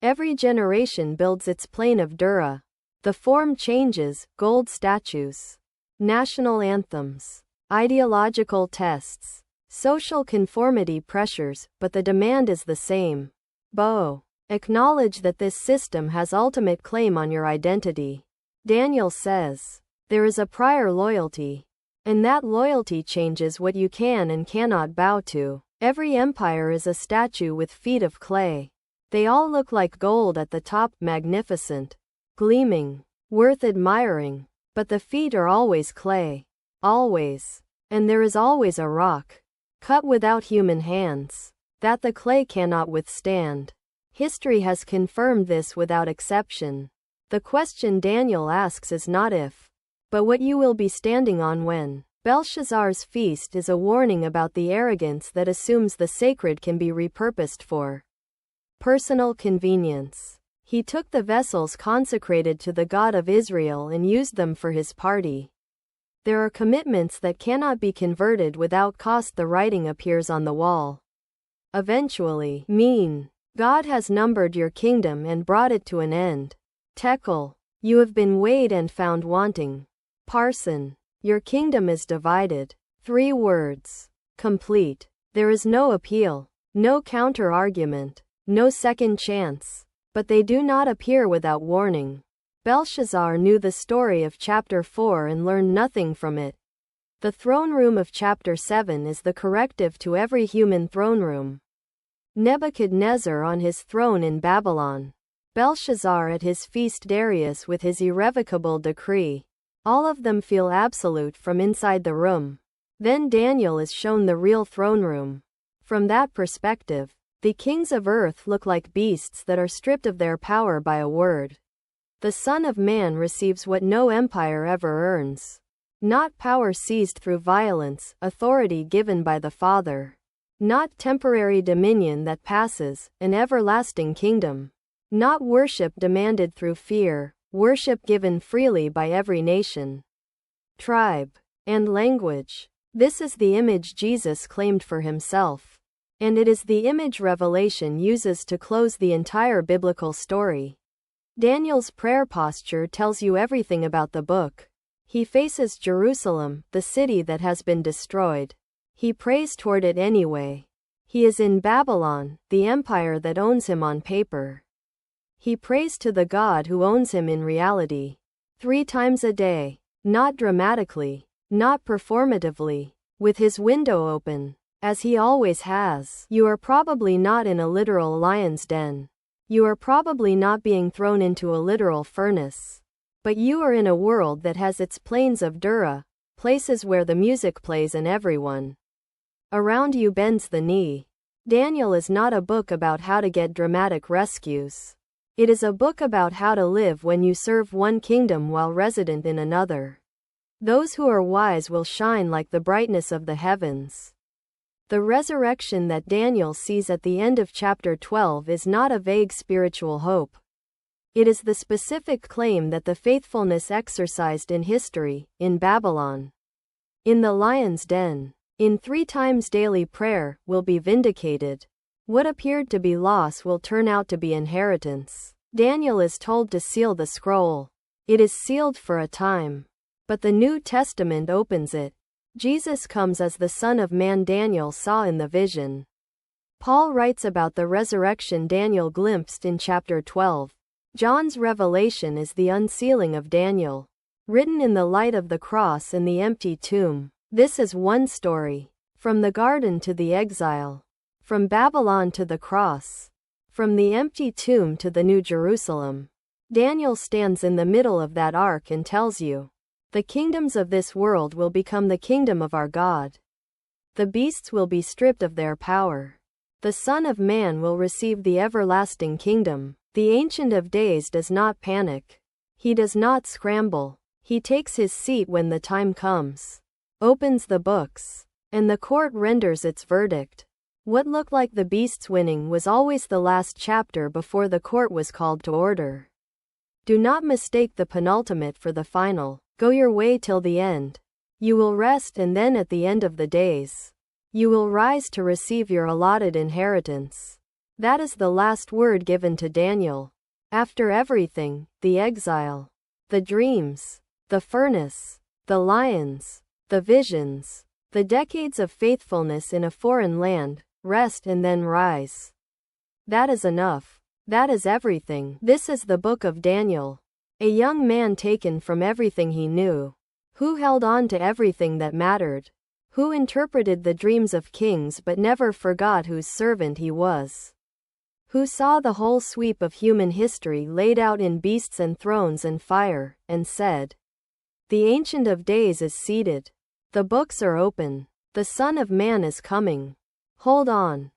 Every generation builds its plane of Dura. The form changes, gold statues, national anthems, ideological tests, social conformity pressures, but the demand is the same. Bo. Acknowledge that this system has ultimate claim on your identity. Daniel says, there is a prior loyalty, and that loyalty changes what you can and cannot bow to. Every empire is a statue with feet of clay. They all look like gold at the top, magnificent, gleaming, worth admiring, but the feet are always clay. Always. And there is always a rock, cut without human hands, that the clay cannot withstand. History has confirmed this without exception. The question Daniel asks is not if, but what you will be standing on when. Belshazzar's feast is a warning about the arrogance that assumes the sacred can be repurposed for personal convenience. He took the vessels consecrated to the God of Israel and used them for his party. There are commitments that cannot be converted without cost. The writing appears on the wall. Eventually, God has numbered your kingdom and brought it to an end. Tekel, you have been weighed and found wanting. Parson, your kingdom is divided. 3 words. Complete. There is no appeal, no counter-argument, no second chance. But they do not appear without warning. Belshazzar knew the story of chapter 4 and learned nothing from it. The throne room of chapter 7 is the corrective to every human throne room. Nebuchadnezzar on his throne in Babylon. Belshazzar at his feast, Darius with his irrevocable decree. All of them feel absolute from inside the room. Then Daniel is shown the real throne room. From that perspective, the kings of earth look like beasts that are stripped of their power by a word. The Son of Man receives what no empire ever earns. Not power seized through violence, authority given by the Father. Not temporary dominion that passes, an everlasting kingdom. Not worship demanded through fear, worship given freely by every nation, tribe, and language. This is the image Jesus claimed for himself. And it is the image Revelation uses to close the entire biblical story. Daniel's prayer posture tells you everything about the book. He faces Jerusalem, the city that has been destroyed. He prays toward it anyway. He is in Babylon, the empire that owns him on paper. He prays to the God who owns him in reality. 3 times a day. Not dramatically, not performatively, with his window open, as he always has. You are probably not in a literal lion's den. You are probably not being thrown into a literal furnace. But you are in a world that has its plains of Dura, places where the music plays and everyone around you bends the knee. Daniel is not a book about how to get dramatic rescues. It is a book about how to live when you serve one kingdom while resident in another. Those who are wise will shine like the brightness of the heavens. The resurrection that Daniel sees at the end of chapter 12 is not a vague spiritual hope. It is the specific claim that the faithfulness exercised in history, in Babylon, in the lion's den, in 3 times daily prayer, will be vindicated. What appeared to be loss will turn out to be inheritance. Daniel is told to seal the scroll. It is sealed for a time. But the New Testament opens it. Jesus comes as the Son of Man Daniel saw in the vision. Paul writes about the resurrection Daniel glimpsed in chapter 12. John's revelation is the unsealing of Daniel, written in the light of the cross and the empty tomb. This is one story. From the garden to the exile. From Babylon to the cross. From the empty tomb to the New Jerusalem. Daniel stands in the middle of that arc and tells you, the kingdoms of this world will become the kingdom of our God. The beasts will be stripped of their power. The Son of Man will receive the everlasting kingdom. The Ancient of Days does not panic. He does not scramble. He takes his seat when the time comes. Opens the books. And the court renders its verdict. What looked like the beasts winning was always the last chapter before the court was called to order. Do not mistake the penultimate for the final. Go your way till the end. You will rest, and then at the end of the days, you will rise to receive your allotted inheritance. That is the last word given to Daniel. After everything, the exile, the dreams, the furnace, the lions, the visions, the decades of faithfulness in a foreign land, rest and then rise. That is enough. That is everything. This is the book of Daniel. A young man taken from everything he knew, who held on to everything that mattered, who interpreted the dreams of kings but never forgot whose servant he was, who saw the whole sweep of human history laid out in beasts and thrones and fire, and said, "The Ancient of Days is seated. The books are open. The Son of Man is coming. Hold on."